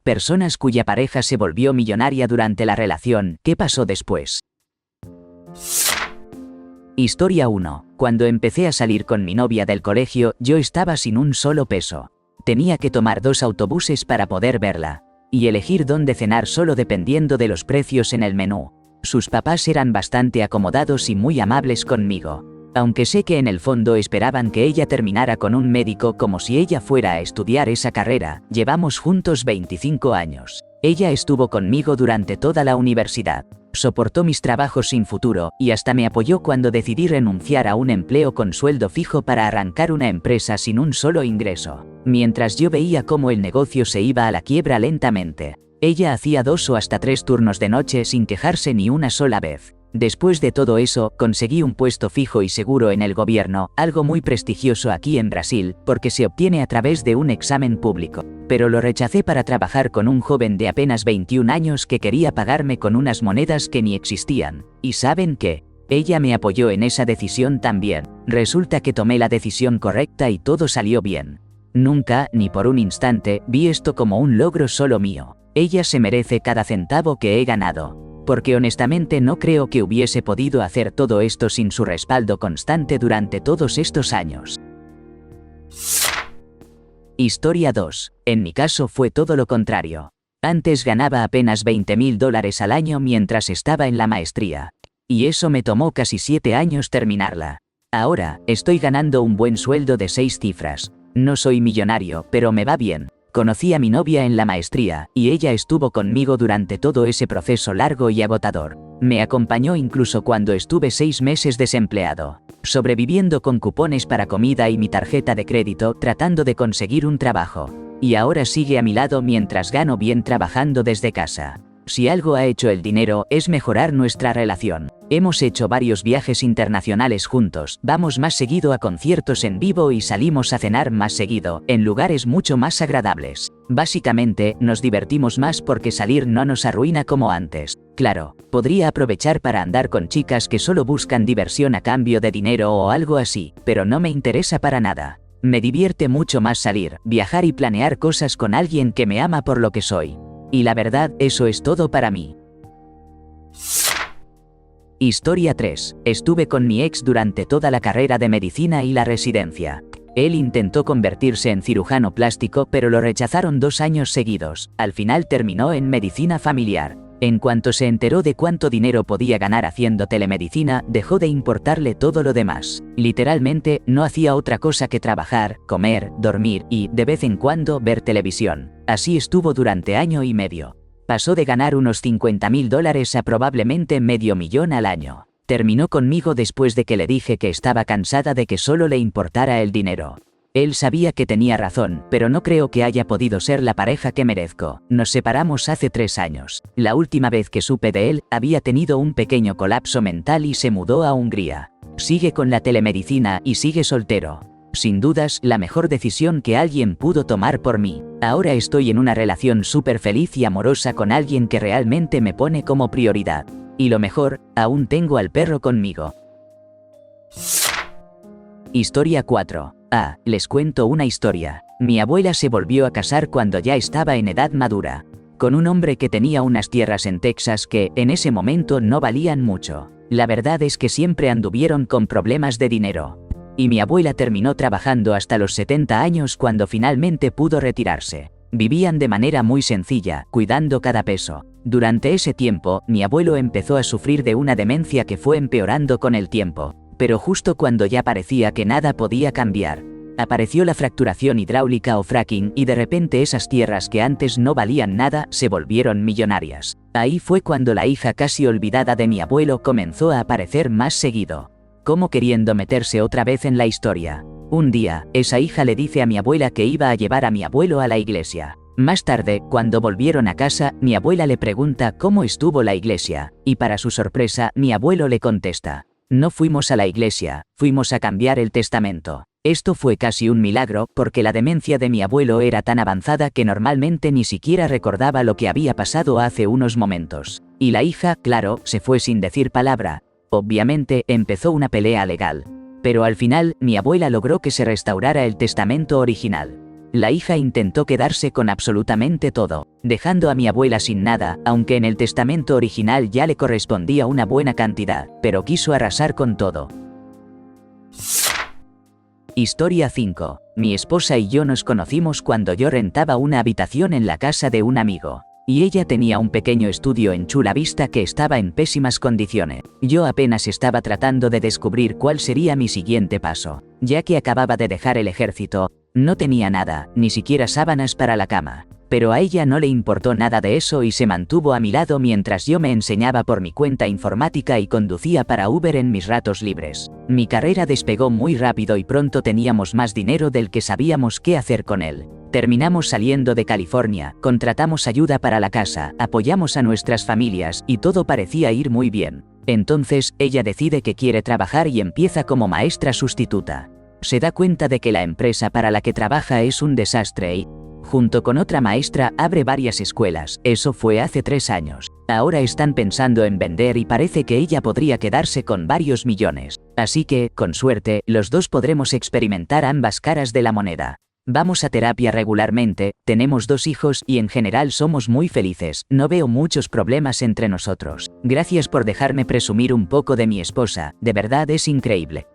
Personas cuya pareja se volvió millonaria durante la relación. ¿Qué pasó después? Historia 1. Cuando empecé a salir con mi novia del colegio, yo estaba sin un solo peso. Tenía que tomar 2 autobuses para poder verla. Y elegir dónde cenar solo dependiendo de los precios en el menú. Sus papás eran bastante acomodados y muy amables conmigo. Aunque sé que en el fondo esperaban que ella terminara con un médico como si ella fuera a estudiar esa carrera. Llevamos juntos 25 años. Ella estuvo conmigo durante toda la universidad. Soportó mis trabajos sin futuro, y hasta me apoyó cuando decidí renunciar a un empleo con sueldo fijo para arrancar una empresa sin un solo ingreso. Mientras yo veía cómo el negocio se iba a la quiebra lentamente. Ella hacía 2 o hasta 3 turnos de noche sin quejarse ni una sola vez. Después de todo eso, conseguí un puesto fijo y seguro en el gobierno, algo muy prestigioso aquí en Brasil, porque se obtiene a través de un examen público. Pero lo rechacé para trabajar con un joven de apenas 21 años que quería pagarme con unas monedas que ni existían. ¿Y saben qué? Ella me apoyó en esa decisión también. Resulta que tomé la decisión correcta y todo salió bien. Nunca, ni por un instante, vi esto como un logro solo mío. Ella se merece cada centavo que he ganado. Porque honestamente no creo que hubiese podido hacer todo esto sin su respaldo constante durante todos estos años. Historia 2. En mi caso fue todo lo contrario. Antes ganaba apenas $20.000 al año mientras estaba en la maestría. Y eso me tomó casi 7 años terminarla. Ahora, estoy ganando un buen sueldo de 6 cifras. No soy millonario, pero me va bien. Conocí a mi novia en la maestría, y ella estuvo conmigo durante todo ese proceso largo y agotador. Me acompañó incluso cuando estuve 6 meses desempleado, sobreviviendo con cupones para comida y mi tarjeta de crédito tratando de conseguir un trabajo. Y ahora sigue a mi lado mientras gano bien trabajando desde casa. Si algo ha hecho el dinero es mejorar nuestra relación. Hemos hecho varios viajes internacionales juntos, vamos más seguido a conciertos en vivo y salimos a cenar más seguido, en lugares mucho más agradables. Básicamente, nos divertimos más porque salir no nos arruina como antes. Claro, podría aprovechar para andar con chicas que solo buscan diversión a cambio de dinero o algo así, pero no me interesa para nada. Me divierte mucho más salir, viajar y planear cosas con alguien que me ama por lo que soy. Y la verdad, eso es todo para mí. Historia 3. Estuve con mi ex durante toda la carrera de medicina y la residencia. Él intentó convertirse en cirujano plástico pero lo rechazaron 2 años seguidos. Al final terminó en medicina familiar. En cuanto se enteró de cuánto dinero podía ganar haciendo telemedicina, dejó de importarle todo lo demás. Literalmente, no hacía otra cosa que trabajar, comer, dormir y, de vez en cuando, ver televisión. Así estuvo durante año y medio. Pasó de ganar unos $50.000 a probablemente $500.000 al año. Terminó conmigo después de que le dije que estaba cansada de que solo le importara el dinero. Él sabía que tenía razón, pero no creo que haya podido ser la pareja que merezco. Nos separamos hace 3 años. La última vez que supe de él, había tenido un pequeño colapso mental y se mudó a Hungría. Sigue con la telemedicina y sigue soltero. Sin dudas, la mejor decisión que alguien pudo tomar por mí. Ahora estoy en una relación súper feliz y amorosa con alguien que realmente me pone como prioridad. Y lo mejor, aún tengo al perro conmigo. Historia 4. Les cuento una historia. Mi abuela se volvió a casar cuando ya estaba en edad madura, con un hombre que tenía unas tierras en Texas que, en ese momento, no valían mucho. La verdad es que siempre anduvieron con problemas de dinero. Y mi abuela terminó trabajando hasta los 70 años cuando finalmente pudo retirarse. Vivían de manera muy sencilla, cuidando cada peso. Durante ese tiempo, mi abuelo empezó a sufrir de una demencia que fue empeorando con el tiempo. Pero justo cuando ya parecía que nada podía cambiar, apareció la fracturación hidráulica o fracking y de repente esas tierras que antes no valían nada se volvieron millonarias. Ahí fue cuando la hija casi olvidada de mi abuelo comenzó a aparecer más seguido, como queriendo meterse otra vez en la historia. Un día, esa hija le dice a mi abuela que iba a llevar a mi abuelo a la iglesia. Más tarde, cuando volvieron a casa, mi abuela le pregunta cómo estuvo la iglesia, y para su sorpresa, mi abuelo le contesta: no fuimos a la iglesia, fuimos a cambiar el testamento. Esto fue casi un milagro, porque la demencia de mi abuelo era tan avanzada que normalmente ni siquiera recordaba lo que había pasado hace unos momentos. Y la hija, claro, se fue sin decir palabra. Obviamente, empezó una pelea legal. Pero al final, mi abuela logró que se restaurara el testamento original. La hija intentó quedarse con absolutamente todo, dejando a mi abuela sin nada, aunque en el testamento original ya le correspondía una buena cantidad, pero quiso arrasar con todo. Historia 5. Mi esposa y yo nos conocimos cuando yo rentaba una habitación en la casa de un amigo. Y ella tenía un pequeño estudio en Chula Vista que estaba en pésimas condiciones. Yo apenas estaba tratando de descubrir cuál sería mi siguiente paso, ya que acababa de dejar el ejército, no tenía nada, ni siquiera sábanas para la cama. Pero a ella no le importó nada de eso y se mantuvo a mi lado mientras yo me enseñaba por mi cuenta informática y conducía para Uber en mis ratos libres. Mi carrera despegó muy rápido y pronto teníamos más dinero del que sabíamos qué hacer con él. Terminamos saliendo de California, contratamos ayuda para la casa, apoyamos a nuestras familias y todo parecía ir muy bien. Entonces, ella decide que quiere trabajar y empieza como maestra sustituta. Se da cuenta de que la empresa para la que trabaja es un desastre y, junto con otra maestra, abre varias escuelas. Eso fue hace 3 años. Ahora están pensando en vender y parece que ella podría quedarse con varios millones. Así que, con suerte, los dos podremos experimentar ambas caras de la moneda. Vamos a terapia regularmente, tenemos 2 hijos y en general somos muy felices, no veo muchos problemas entre nosotros. Gracias por dejarme presumir un poco de mi esposa, de verdad es increíble.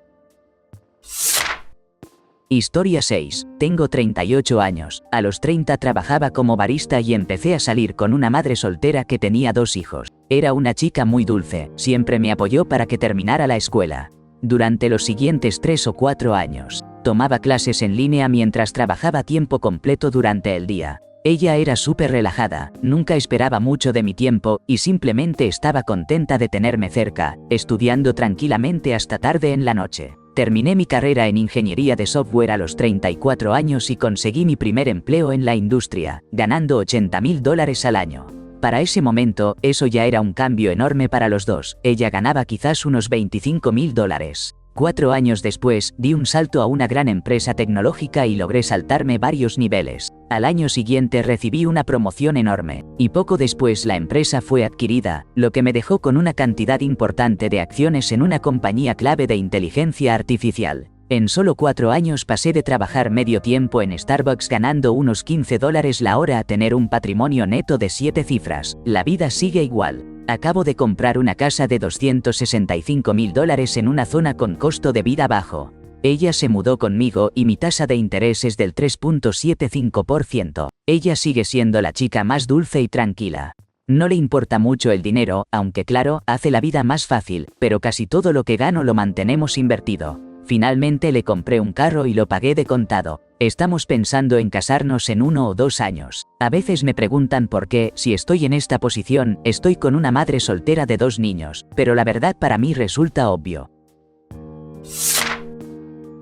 Historia 6. Tengo 38 años, a los 30 trabajaba como barista y empecé a salir con una madre soltera que tenía 2 hijos. Era una chica muy dulce, siempre me apoyó para que terminara la escuela. Durante los siguientes 3 o 4 años, tomaba clases en línea mientras trabajaba a tiempo completo durante el día. Ella era súper relajada, nunca esperaba mucho de mi tiempo y simplemente estaba contenta de tenerme cerca, estudiando tranquilamente hasta tarde en la noche. Terminé mi carrera en ingeniería de software a los 34 años y conseguí mi primer empleo en la industria, ganando $80,000 al año. Para ese momento, eso ya era un cambio enorme para los dos, ella ganaba quizás unos $25,000. 4 años después, di un salto a una gran empresa tecnológica y logré saltarme varios niveles. Al año siguiente recibí una promoción enorme, y poco después la empresa fue adquirida, lo que me dejó con una cantidad importante de acciones en una compañía clave de inteligencia artificial. En solo 4 años pasé de trabajar medio tiempo en Starbucks ganando unos $15 la hora a tener un patrimonio neto de 7 cifras. La vida sigue igual. Acabo de comprar una casa de $265,000 en una zona con costo de vida bajo. Ella se mudó conmigo y mi tasa de interés es del 3.75%. Ella sigue siendo la chica más dulce y tranquila. No le importa mucho el dinero, aunque claro, hace la vida más fácil, pero casi todo lo que gano lo mantenemos invertido. Finalmente le compré un carro y lo pagué de contado. Estamos pensando en casarnos en 1 o 2 años. A veces me preguntan por qué, si estoy en esta posición, estoy con una madre soltera de 2 niños, pero la verdad para mí resulta obvio.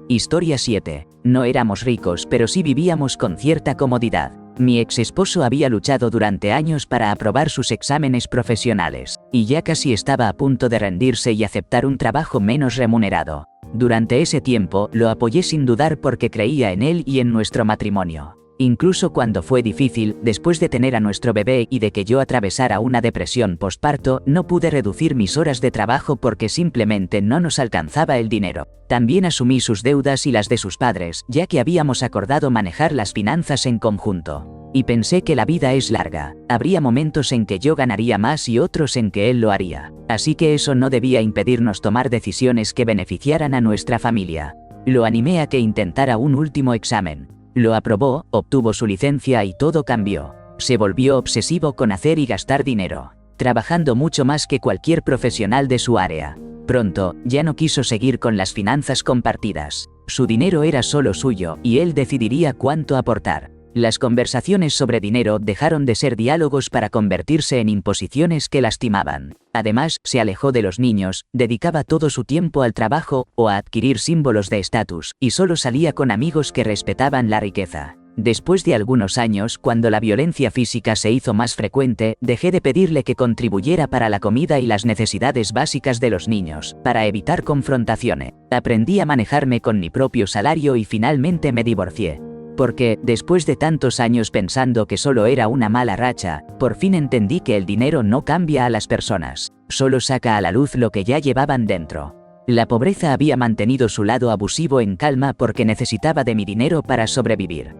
Historia 7. No éramos ricos, pero sí vivíamos con cierta comodidad. Mi ex esposo había luchado durante años para aprobar sus exámenes profesionales, y ya casi estaba a punto de rendirse y aceptar un trabajo menos remunerado. Durante ese tiempo, lo apoyé sin dudar porque creía en él y en nuestro matrimonio. Incluso cuando fue difícil, después de tener a nuestro bebé y de que yo atravesara una depresión postparto, no pude reducir mis horas de trabajo porque simplemente no nos alcanzaba el dinero. También asumí sus deudas y las de sus padres, ya que habíamos acordado manejar las finanzas en conjunto. Y pensé que la vida es larga, habría momentos en que yo ganaría más y otros en que él lo haría. Así que eso no debía impedirnos tomar decisiones que beneficiaran a nuestra familia. Lo animé a que intentara un último examen. Lo aprobó, obtuvo su licencia y todo cambió. Se volvió obsesivo con hacer y gastar dinero, trabajando mucho más que cualquier profesional de su área. Pronto, ya no quiso seguir con las finanzas compartidas. Su dinero era solo suyo y él decidiría cuánto aportar. Las conversaciones sobre dinero dejaron de ser diálogos para convertirse en imposiciones que lastimaban. Además, se alejó de los niños, dedicaba todo su tiempo al trabajo o a adquirir símbolos de estatus, y solo salía con amigos que respetaban la riqueza. Después de algunos años, cuando la violencia física se hizo más frecuente, dejé de pedirle que contribuyera para la comida y las necesidades básicas de los niños, para evitar confrontaciones. Aprendí a manejarme con mi propio salario y finalmente me divorcié. Porque, después de tantos años pensando que solo era una mala racha, por fin entendí que el dinero no cambia a las personas, solo saca a la luz lo que ya llevaban dentro. La pobreza había mantenido su lado abusivo en calma porque necesitaba de mi dinero para sobrevivir.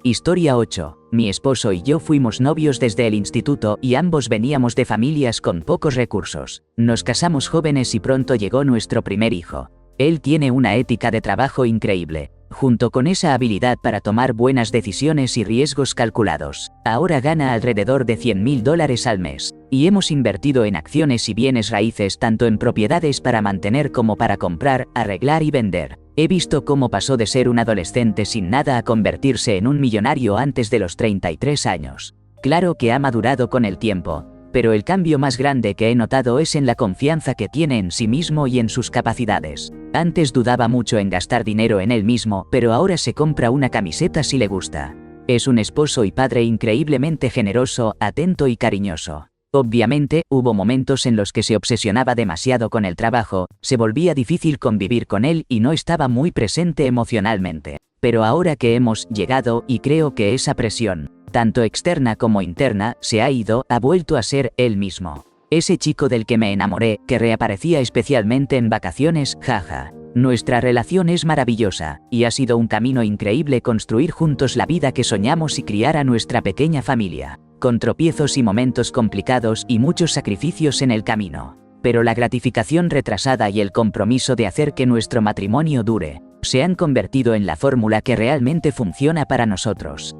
Historia 8. Mi esposo y yo fuimos novios desde el instituto y ambos veníamos de familias con pocos recursos. Nos casamos jóvenes y pronto llegó nuestro primer hijo. Él tiene una ética de trabajo increíble, junto con esa habilidad para tomar buenas decisiones y riesgos calculados. Ahora gana alrededor de $100,000 al mes. Y hemos invertido en acciones y bienes raíces tanto en propiedades para mantener como para comprar, arreglar y vender. He visto cómo pasó de ser un adolescente sin nada a convertirse en un millonario antes de los 33 años. Claro que ha madurado con el tiempo, pero el cambio más grande que he notado es en la confianza que tiene en sí mismo y en sus capacidades. Antes dudaba mucho en gastar dinero en él mismo, pero ahora se compra una camiseta si le gusta. Es un esposo y padre increíblemente generoso, atento y cariñoso. Obviamente, hubo momentos en los que se obsesionaba demasiado con el trabajo, se volvía difícil convivir con él y no estaba muy presente emocionalmente. Pero ahora que hemos llegado, y creo que esa presión, tanto externa como interna, se ha ido, ha vuelto a ser él mismo. Ese chico del que me enamoré, que reaparecía especialmente en vacaciones, jaja. Nuestra relación es maravillosa, y ha sido un camino increíble construir juntos la vida que soñamos y criar a nuestra pequeña familia, con tropiezos y momentos complicados y muchos sacrificios en el camino. Pero la gratificación retrasada y el compromiso de hacer que nuestro matrimonio dure, se han convertido en la fórmula que realmente funciona para nosotros.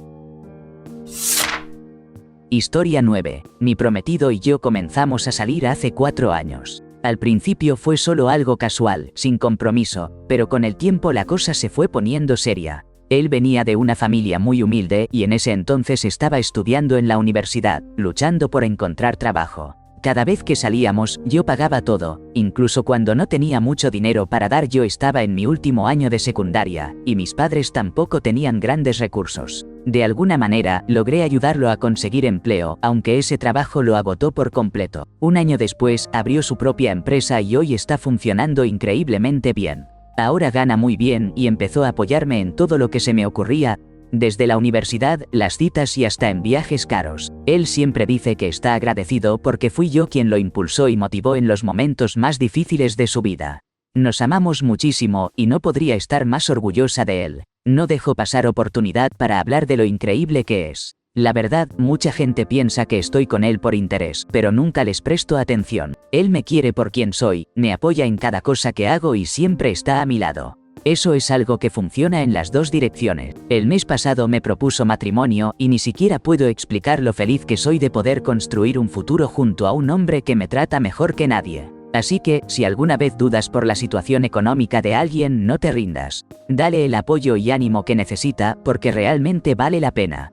Historia 9. Mi prometido y yo comenzamos a salir hace 4 años. Al principio fue solo algo casual, sin compromiso, pero con el tiempo la cosa se fue poniendo seria. Él venía de una familia muy humilde y en ese entonces estaba estudiando en la universidad, luchando por encontrar trabajo. Cada vez que salíamos, yo pagaba todo, incluso cuando no tenía mucho dinero para dar. Yo estaba en mi último año de secundaria, y mis padres tampoco tenían grandes recursos. De alguna manera, logré ayudarlo a conseguir empleo, aunque ese trabajo lo agotó por completo. Un año después, abrió su propia empresa y hoy está funcionando increíblemente bien. Ahora gana muy bien y empezó a apoyarme en todo lo que se me ocurría, desde la universidad, las citas y hasta en viajes caros. Él siempre dice que está agradecido porque fui yo quien lo impulsó y motivó en los momentos más difíciles de su vida. Nos amamos muchísimo y no podría estar más orgullosa de él. No dejo pasar oportunidad para hablar de lo increíble que es. La verdad, mucha gente piensa que estoy con él por interés, pero nunca les presto atención. Él me quiere por quien soy, me apoya en cada cosa que hago y siempre está a mi lado. Eso es algo que funciona en las dos direcciones. El mes pasado me propuso matrimonio y ni siquiera puedo explicar lo feliz que soy de poder construir un futuro junto a un hombre que me trata mejor que nadie. Así que, si alguna vez dudas por la situación económica de alguien, no te rindas. Dale el apoyo y ánimo que necesita, porque realmente vale la pena.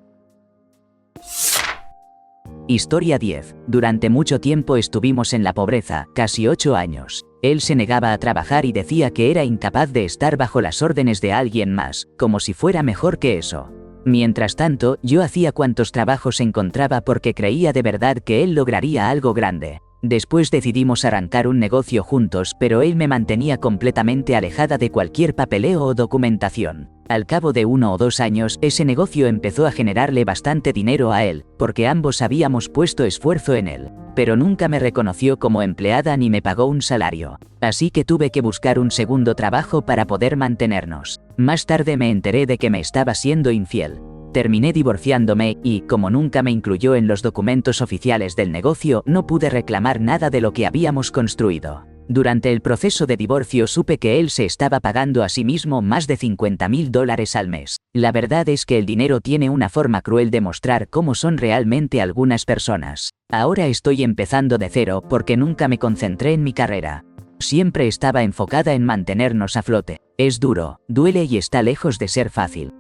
Historia 10. Durante mucho tiempo estuvimos en la pobreza, casi 8 años. Él se negaba a trabajar y decía que era incapaz de estar bajo las órdenes de alguien más, como si fuera mejor que eso. Mientras tanto, yo hacía cuantos trabajos encontraba porque creía de verdad que él lograría algo grande. Después decidimos arrancar un negocio juntos, pero él me mantenía completamente alejada de cualquier papeleo o documentación. Al cabo de 1 o 2 años, ese negocio empezó a generarle bastante dinero a él, porque ambos habíamos puesto esfuerzo en él. Pero nunca me reconoció como empleada ni me pagó un salario. Así que tuve que buscar un segundo trabajo para poder mantenernos. Más tarde me enteré de que me estaba siendo infiel. Terminé divorciándome y, como nunca me incluyó en los documentos oficiales del negocio, no pude reclamar nada de lo que habíamos construido. Durante el proceso de divorcio supe que él se estaba pagando a sí mismo más de $50,000 al mes. La verdad es que el dinero tiene una forma cruel de mostrar cómo son realmente algunas personas. Ahora estoy empezando de cero porque nunca me concentré en mi carrera. Siempre estaba enfocada en mantenernos a flote. Es duro, duele y está lejos de ser fácil.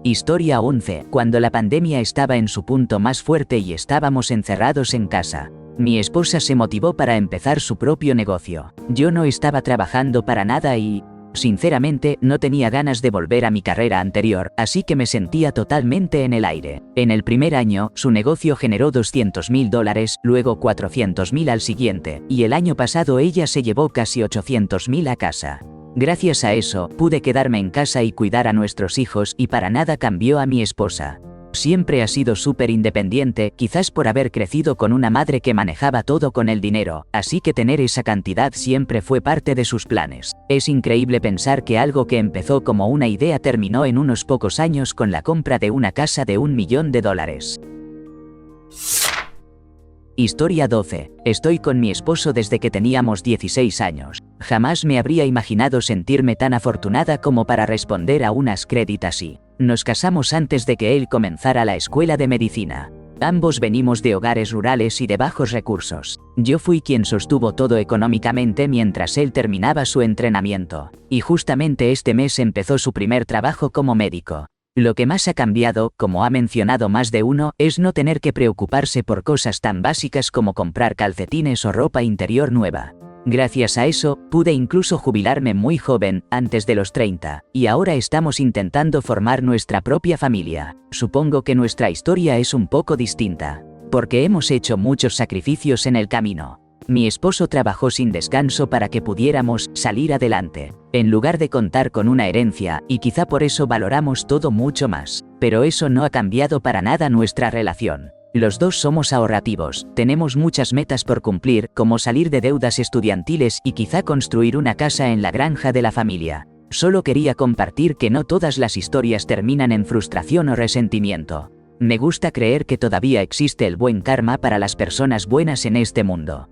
Historia 11. Cuando la pandemia estaba en su punto más fuerte y estábamos encerrados en casa, mi esposa se motivó para empezar su propio negocio. Yo no estaba trabajando para nada y, sinceramente, no tenía ganas de volver a mi carrera anterior, así que me sentía totalmente en el aire. En el primer año, su negocio generó $200,000, luego $400,000 al siguiente, y el año pasado ella se llevó casi $800,000 a casa. Gracias a eso, pude quedarme en casa y cuidar a nuestros hijos y para nada cambió a mi esposa. Siempre ha sido súper independiente, quizás por haber crecido con una madre que manejaba todo con el dinero, así que tener esa cantidad siempre fue parte de sus planes. Es increíble pensar que algo que empezó como una idea terminó en unos pocos años con la compra de una casa de $1 millón. Historia 12. Estoy con mi esposo desde que teníamos 16 años. Jamás me habría imaginado sentirme tan afortunada como para responder a unas créditos así. Nos casamos antes de que él comenzara la escuela de medicina. Ambos venimos de hogares rurales y de bajos recursos. Yo fui quien sostuvo todo económicamente mientras él terminaba su entrenamiento. Y justamente este mes empezó su primer trabajo como médico. Lo que más ha cambiado, como ha mencionado más de uno, es no tener que preocuparse por cosas tan básicas como comprar calcetines o ropa interior nueva. Gracias a eso, pude incluso jubilarme muy joven, antes de los 30, y ahora estamos intentando formar nuestra propia familia. Supongo que nuestra historia es un poco distinta, porque hemos hecho muchos sacrificios en el camino. Mi esposo trabajó sin descanso para que pudiéramos salir adelante, en lugar de contar con una herencia, y quizá por eso valoramos todo mucho más. Pero eso no ha cambiado para nada nuestra relación. Los dos somos ahorrativos, tenemos muchas metas por cumplir, como salir de deudas estudiantiles y quizá construir una casa en la granja de la familia. Solo quería compartir que no todas las historias terminan en frustración o resentimiento. Me gusta creer que todavía existe el buen karma para las personas buenas en este mundo.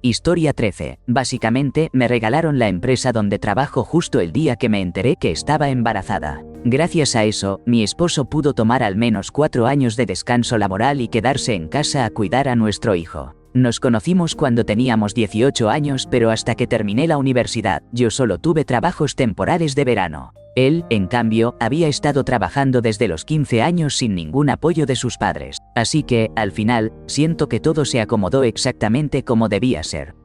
Historia 13. Básicamente, me regalaron la empresa donde trabajo justo el día que me enteré que estaba embarazada. Gracias a eso, mi esposo pudo tomar al menos 4 años de descanso laboral y quedarse en casa a cuidar a nuestro hijo. Nos conocimos cuando teníamos 18 años, pero hasta que terminé la universidad, yo solo tuve trabajos temporales de verano. Él, en cambio, había estado trabajando desde los 15 años sin ningún apoyo de sus padres. Así que, al final, siento que todo se acomodó exactamente como debía ser.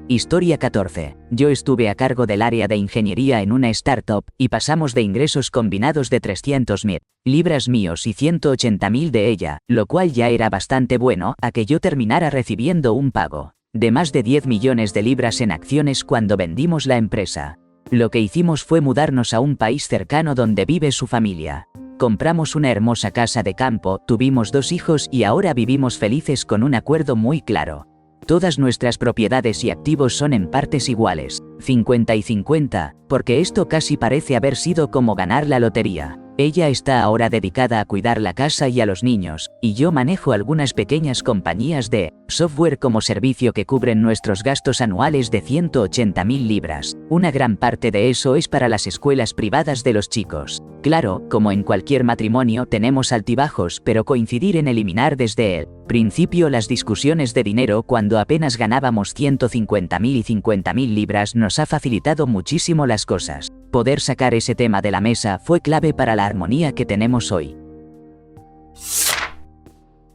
Historia 14. Yo estuve a cargo del área de ingeniería en una startup, y pasamos de ingresos combinados de 300.000 libras míos y 180.000 de ella, lo cual ya era bastante bueno, a que yo terminara recibiendo un pago de más de 10 millones de libras en acciones cuando vendimos la empresa. Lo que hicimos fue mudarnos a un país cercano donde vive su familia. Compramos una hermosa casa de campo, tuvimos 2 hijos y ahora vivimos felices con un acuerdo muy claro. Todas nuestras propiedades y activos son en partes iguales, 50 y 50, porque esto casi parece haber sido como ganar la lotería. Ella está ahora dedicada a cuidar la casa y a los niños, y yo manejo algunas pequeñas compañías de software como servicio que cubren nuestros gastos anuales de 180.000 libras. Una gran parte de eso es para las escuelas privadas de los chicos. Claro, como en cualquier matrimonio tenemos altibajos, pero coincidir en eliminar desde el principio las discusiones de dinero cuando apenas ganábamos 150.000 y 50.000 libras nos ha facilitado muchísimo las cosas. Poder sacar ese tema de la mesa fue clave para la armonía que tenemos hoy.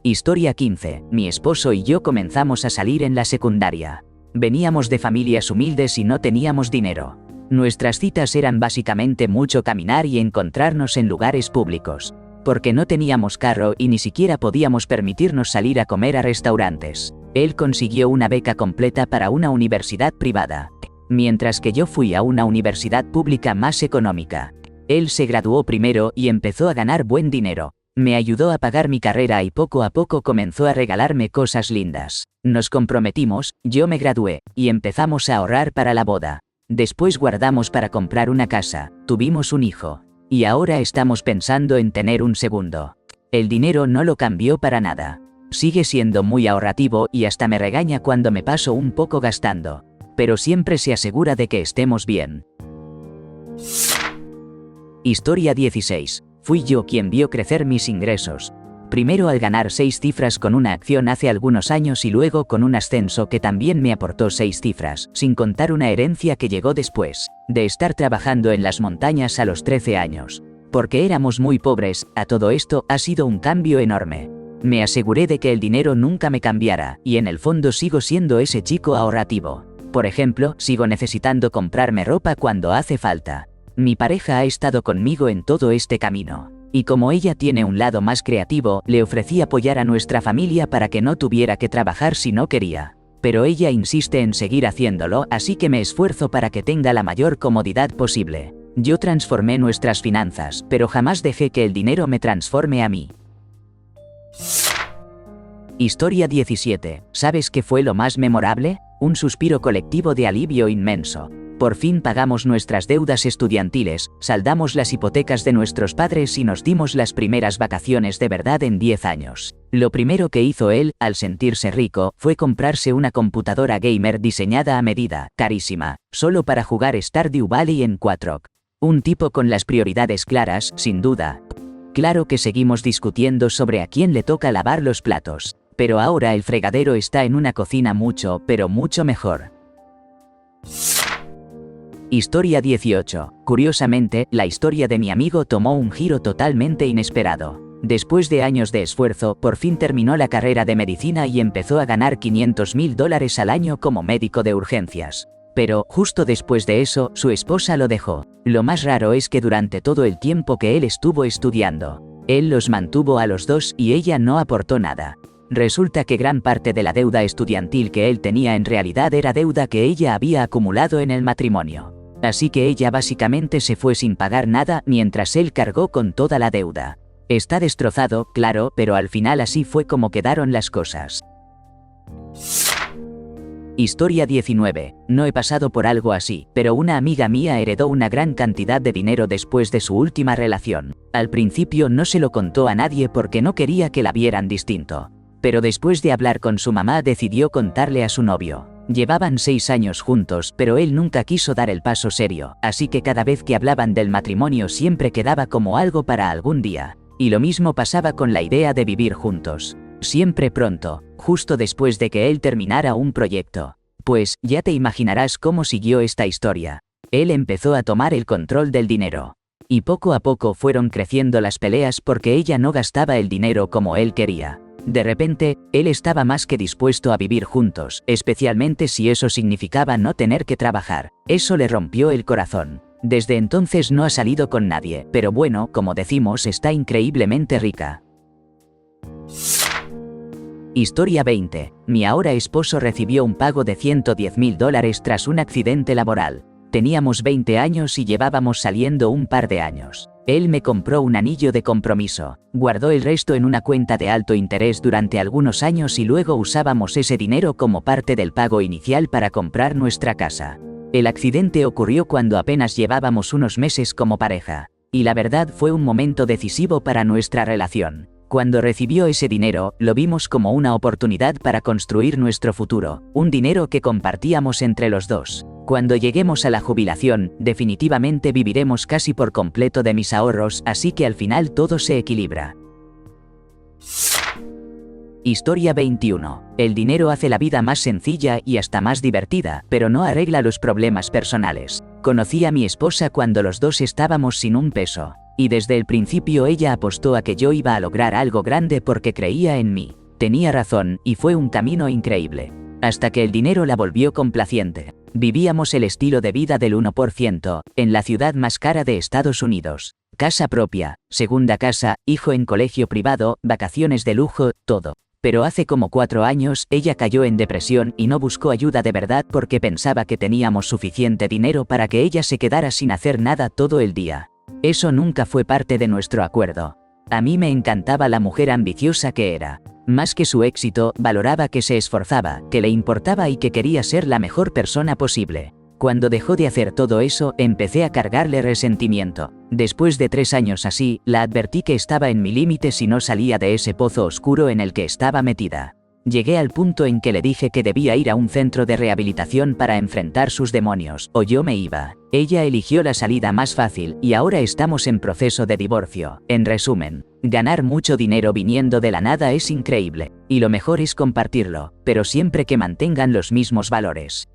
Historia 15. Mi esposo y yo comenzamos a salir en la secundaria. Veníamos de familias humildes y no teníamos dinero. Nuestras citas eran básicamente mucho caminar y encontrarnos en lugares públicos, porque no teníamos carro y ni siquiera podíamos permitirnos salir a comer a restaurantes. Él consiguió una beca completa para una universidad privada, mientras que yo fui a una universidad pública más económica. Él se graduó primero y empezó a ganar buen dinero. Me ayudó a pagar mi carrera y poco a poco comenzó a regalarme cosas lindas. Nos comprometimos, yo me gradué, y empezamos a ahorrar para la boda. Después guardamos para comprar una casa, tuvimos un hijo, y ahora estamos pensando en tener un segundo. El dinero no lo cambió para nada. Sigue siendo muy ahorrativo y hasta me regaña cuando me paso un poco gastando, pero siempre se asegura de que estemos bien. Historia 16. Fui yo quien vio crecer mis ingresos. Primero al ganar 6 cifras con una acción hace algunos años y luego con un ascenso que también me aportó 6 cifras, sin contar una herencia que llegó después de estar trabajando en las montañas a los 13 años. Porque éramos muy pobres, a todo esto ha sido un cambio enorme. Me aseguré de que el dinero nunca me cambiara, y en el fondo sigo siendo ese chico ahorrativo. Por ejemplo, sigo necesitando comprarme ropa cuando hace falta. Mi pareja ha estado conmigo en todo este camino. Y como ella tiene un lado más creativo, le ofrecí apoyar a nuestra familia para que no tuviera que trabajar si no quería. Pero ella insiste en seguir haciéndolo, así que me esfuerzo para que tenga la mayor comodidad posible. Yo transformé nuestras finanzas, pero jamás dejé que el dinero me transforme a mí. Historia 17. ¿Sabes qué fue lo más memorable? Un suspiro colectivo de alivio inmenso. Por fin pagamos nuestras deudas estudiantiles, saldamos las hipotecas de nuestros padres y nos dimos las primeras vacaciones de verdad en 10 años. Lo primero que hizo él, al sentirse rico, fue comprarse una computadora gamer diseñada a medida, carísima, solo para jugar Stardew Valley en Quadrock. Un tipo con las prioridades claras, sin duda. Claro que seguimos discutiendo sobre a quién le toca lavar los platos, pero ahora el fregadero está en una cocina mucho, pero mucho mejor. Historia 18. Curiosamente, la historia de mi amigo tomó un giro totalmente inesperado. Después de años de esfuerzo, por fin terminó la carrera de medicina y empezó a ganar $500,000 al año como médico de urgencias. Pero, justo después de eso, su esposa lo dejó. Lo más raro es que durante todo el tiempo que él estuvo estudiando, él los mantuvo a los dos y ella no aportó nada. Resulta que gran parte de la deuda estudiantil que él tenía en realidad era deuda que ella había acumulado en el matrimonio. Así que ella básicamente se fue sin pagar nada mientras él cargó con toda la deuda. Está destrozado, claro, pero al final así fue como quedaron las cosas. Historia 19. No he pasado por algo así, pero una amiga mía heredó una gran cantidad de dinero después de su última relación. Al principio no se lo contó a nadie porque no quería que la vieran distinto. Pero después de hablar con su mamá decidió contarle a su novio. Llevaban 6 años juntos, pero él nunca quiso dar el paso serio, así que cada vez que hablaban del matrimonio siempre quedaba como algo para algún día. Y lo mismo pasaba con la idea de vivir juntos. Siempre pronto, justo después de que él terminara un proyecto. Pues, ya te imaginarás cómo siguió esta historia. Él empezó a tomar el control del dinero. Y poco a poco fueron creciendo las peleas porque ella no gastaba el dinero como él quería. De repente, él estaba más que dispuesto a vivir juntos, especialmente si eso significaba no tener que trabajar. Eso le rompió el corazón. Desde entonces no ha salido con nadie, pero bueno, como decimos, está increíblemente rica. Historia 20. Mi ahora esposo recibió un pago de $110,000 tras un accidente laboral. Teníamos 20 años y llevábamos saliendo un par de años. Él me compró un anillo de compromiso, guardó el resto en una cuenta de alto interés durante algunos años y luego usábamos ese dinero como parte del pago inicial para comprar nuestra casa. El accidente ocurrió cuando apenas llevábamos unos meses como pareja, y la verdad fue un momento decisivo para nuestra relación. Cuando recibió ese dinero, lo vimos como una oportunidad para construir nuestro futuro, un dinero que compartíamos entre los dos. Cuando lleguemos a la jubilación, definitivamente viviremos casi por completo de mis ahorros, así que al final todo se equilibra. Historia 21. El dinero hace la vida más sencilla y hasta más divertida, pero no arregla los problemas personales. Conocí a mi esposa cuando los dos estábamos sin un peso. Y desde el principio ella apostó a que yo iba a lograr algo grande porque creía en mí. Tenía razón, y fue un camino increíble. Hasta que el dinero la volvió complaciente. Vivíamos el estilo de vida del 1%, en la ciudad más cara de Estados Unidos. Casa propia, segunda casa, hijo en colegio privado, vacaciones de lujo, todo. Pero hace como 4 años, ella cayó en depresión y no buscó ayuda de verdad porque pensaba que teníamos suficiente dinero para que ella se quedara sin hacer nada todo el día. Eso nunca fue parte de nuestro acuerdo. A mí me encantaba la mujer ambiciosa que era. Más que su éxito, valoraba que se esforzaba, que le importaba y que quería ser la mejor persona posible. Cuando dejó de hacer todo eso, empecé a cargarle resentimiento. Después de 3 años así, la advertí que estaba en mi límite si no salía de ese pozo oscuro en el que estaba metida. Llegué al punto en que le dije que debía ir a un centro de rehabilitación para enfrentar sus demonios, o yo me iba. Ella eligió la salida más fácil, y ahora estamos en proceso de divorcio. En resumen, ganar mucho dinero viniendo de la nada es increíble, y lo mejor es compartirlo, pero siempre que mantengan los mismos valores.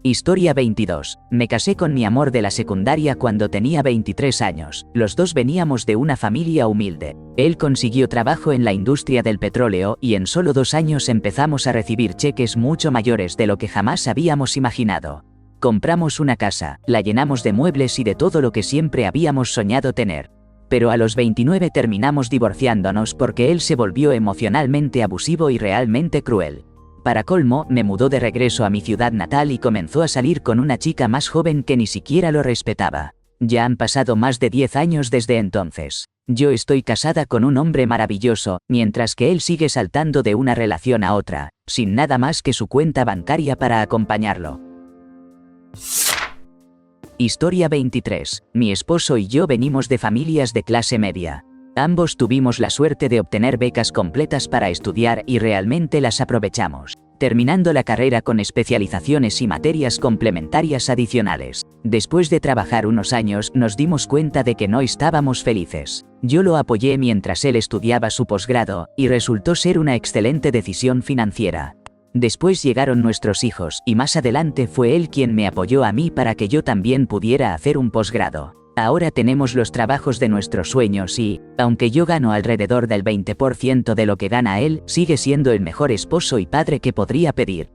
Historia 22. Me casé con mi amor de la secundaria cuando tenía 23 años. Los dos veníamos de una familia humilde. Él consiguió trabajo en la industria del petróleo y en solo 2 años empezamos a recibir cheques mucho mayores de lo que jamás habíamos imaginado. Compramos una casa, la llenamos de muebles y de todo lo que siempre habíamos soñado tener. Pero a los 29 terminamos divorciándonos porque él se volvió emocionalmente abusivo y realmente cruel. Para colmo, me mudó de regreso a mi ciudad natal y comenzó a salir con una chica más joven que ni siquiera lo respetaba. Ya han pasado más de 10 años desde entonces. Yo estoy casada con un hombre maravilloso, mientras que él sigue saltando de una relación a otra, sin nada más que su cuenta bancaria para acompañarlo. Historia 23. Mi esposo y yo venimos de familias de clase media. Ambos tuvimos la suerte de obtener becas completas para estudiar y realmente las aprovechamos, terminando la carrera con especializaciones y materias complementarias adicionales. Después de trabajar unos años, nos dimos cuenta de que no estábamos felices. Yo lo apoyé mientras él estudiaba su posgrado, y resultó ser una excelente decisión financiera. Después llegaron nuestros hijos, y más adelante fue él quien me apoyó a mí para que yo también pudiera hacer un posgrado. Ahora tenemos los trabajos de nuestros sueños y, aunque yo gano alrededor del 20% de lo que gana él, sigue siendo el mejor esposo y padre que podría pedir.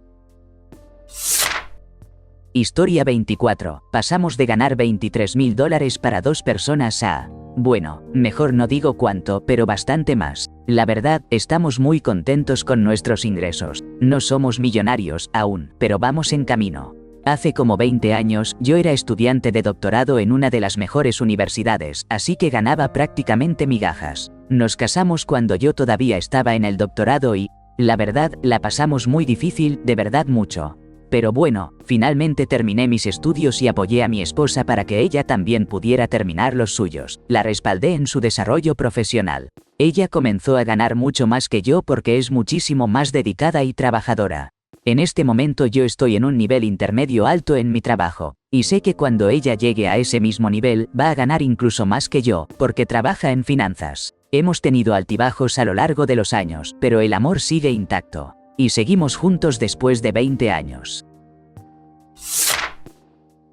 Historia 24. Pasamos de ganar $23.000 para 2 personas a... Bueno, mejor no digo cuánto, pero bastante más. La verdad, estamos muy contentos con nuestros ingresos. No somos millonarios aún, pero vamos en camino. Hace como 20 años, yo era estudiante de doctorado en una de las mejores universidades, así que ganaba prácticamente migajas. Nos casamos cuando yo todavía estaba en el doctorado y, la verdad, la pasamos muy difícil, de verdad mucho. Pero bueno, finalmente terminé mis estudios y apoyé a mi esposa para que ella también pudiera terminar los suyos. La respaldé en su desarrollo profesional. Ella comenzó a ganar mucho más que yo porque es muchísimo más dedicada y trabajadora. En este momento yo estoy en un nivel intermedio alto en mi trabajo, y sé que cuando ella llegue a ese mismo nivel va a ganar incluso más que yo, porque trabaja en finanzas. Hemos tenido altibajos a lo largo de los años, pero el amor sigue intacto. Y seguimos juntos después de 20 años.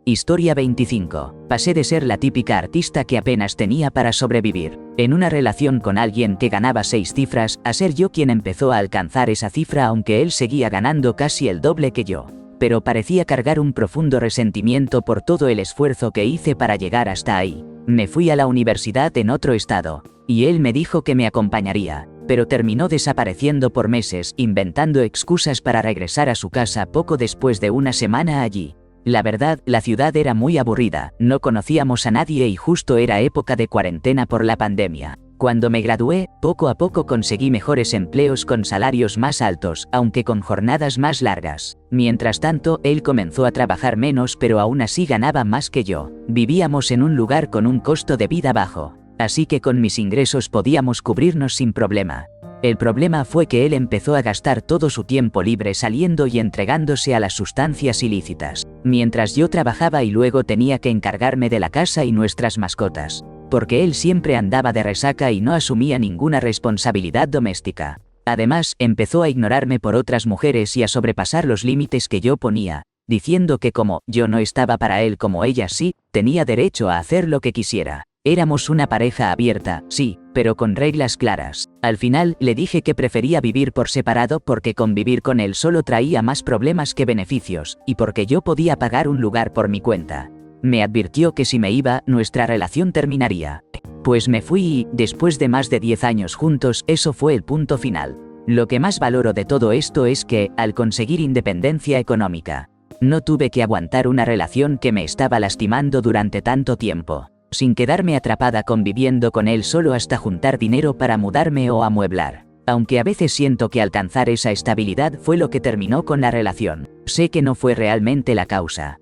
Historia 25. Pasé de ser la típica artista que apenas tenía para sobrevivir, en una relación con alguien que ganaba 6 cifras, a ser yo quien empezó a alcanzar esa cifra aunque él seguía ganando casi el doble que yo. Pero parecía cargar un profundo resentimiento por todo el esfuerzo que hice para llegar hasta ahí. Me fui a la universidad en otro estado, y él me dijo que me acompañaría, pero terminó desapareciendo por meses, inventando excusas para regresar a su casa poco después de una semana allí. La verdad, la ciudad era muy aburrida, no conocíamos a nadie y justo era época de cuarentena por la pandemia. Cuando me gradué, poco a poco conseguí mejores empleos con salarios más altos, aunque con jornadas más largas. Mientras tanto, él comenzó a trabajar menos pero aún así ganaba más que yo. Vivíamos en un lugar con un costo de vida bajo, así que con mis ingresos podíamos cubrirnos sin problema. El problema fue que él empezó a gastar todo su tiempo libre saliendo y entregándose a las sustancias ilícitas, mientras yo trabajaba y luego tenía que encargarme de la casa y nuestras mascotas, porque él siempre andaba de resaca y no asumía ninguna responsabilidad doméstica. Además, empezó a ignorarme por otras mujeres y a sobrepasar los límites que yo ponía, diciendo que como yo no estaba para él como ella sí, tenía derecho a hacer lo que quisiera. Éramos una pareja abierta, sí, pero con reglas claras. Al final, le dije que prefería vivir por separado porque convivir con él solo traía más problemas que beneficios, y porque yo podía pagar un lugar por mi cuenta. Me advirtió que si me iba, nuestra relación terminaría. Pues me fui y, después de más de 10 años juntos, eso fue el punto final. Lo que más valoro de todo esto es que, al conseguir independencia económica, no tuve que aguantar una relación que me estaba lastimando durante tanto tiempo, sin quedarme atrapada conviviendo con él solo hasta juntar dinero para mudarme o amueblar. Aunque a veces siento que alcanzar esa estabilidad fue lo que terminó con la relación, sé que no fue realmente la causa.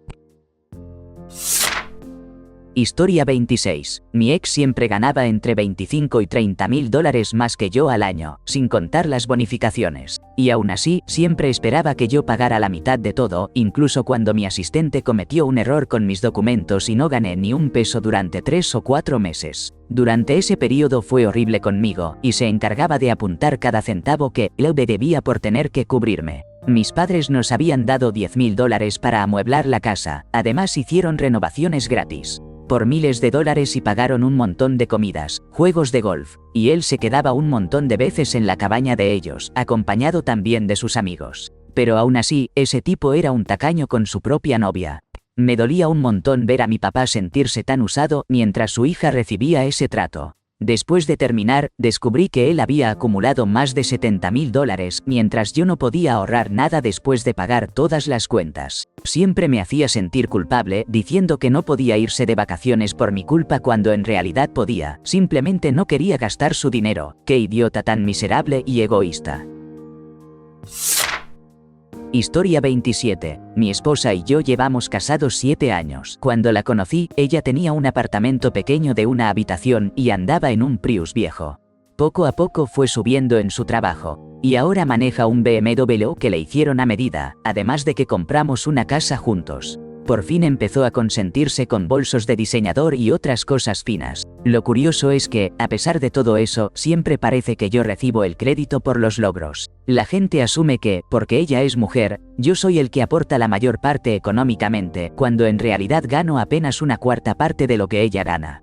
Historia 26. Mi ex siempre ganaba entre 25 y 30 mil dólares más que yo al año, sin contar las bonificaciones. Y aún así, siempre esperaba que yo pagara la mitad de todo, incluso cuando mi asistente cometió un error con mis documentos y no gané ni un peso durante 3 o 4 meses. Durante ese periodo fue horrible conmigo, y se encargaba de apuntar cada centavo que él me debía por tener que cubrirme. Mis padres nos habían dado $10.000 para amueblar la casa, además hicieron renovaciones gratis por miles de dólares y pagaron un montón de comidas, juegos de golf, y él se quedaba un montón de veces en la cabaña de ellos, acompañado también de sus amigos. Pero aún así, ese tipo era un tacaño con su propia novia. Me dolía un montón ver a mi papá sentirse tan usado mientras su hija recibía ese trato. Después de terminar, descubrí que él había acumulado más de $70.000, mientras yo no podía ahorrar nada después de pagar todas las cuentas. Siempre me hacía sentir culpable, diciendo que no podía irse de vacaciones por mi culpa cuando en realidad podía. Simplemente no quería gastar su dinero. ¡Qué idiota tan miserable y egoísta! Historia 27. Mi esposa y yo llevamos casados 7 años. Cuando la conocí, ella tenía un apartamento pequeño de una habitación y andaba en un Prius viejo. Poco a poco fue subiendo en su trabajo, y ahora maneja un BMW que le hicieron a medida, además de que compramos una casa juntos. Por fin empezó a consentirse con bolsos de diseñador y otras cosas finas. Lo curioso es que, a pesar de todo eso, siempre parece que yo recibo el crédito por los logros. La gente asume que, porque ella es mujer, yo soy el que aporta la mayor parte económicamente, cuando en realidad gano apenas una cuarta parte de lo que ella gana.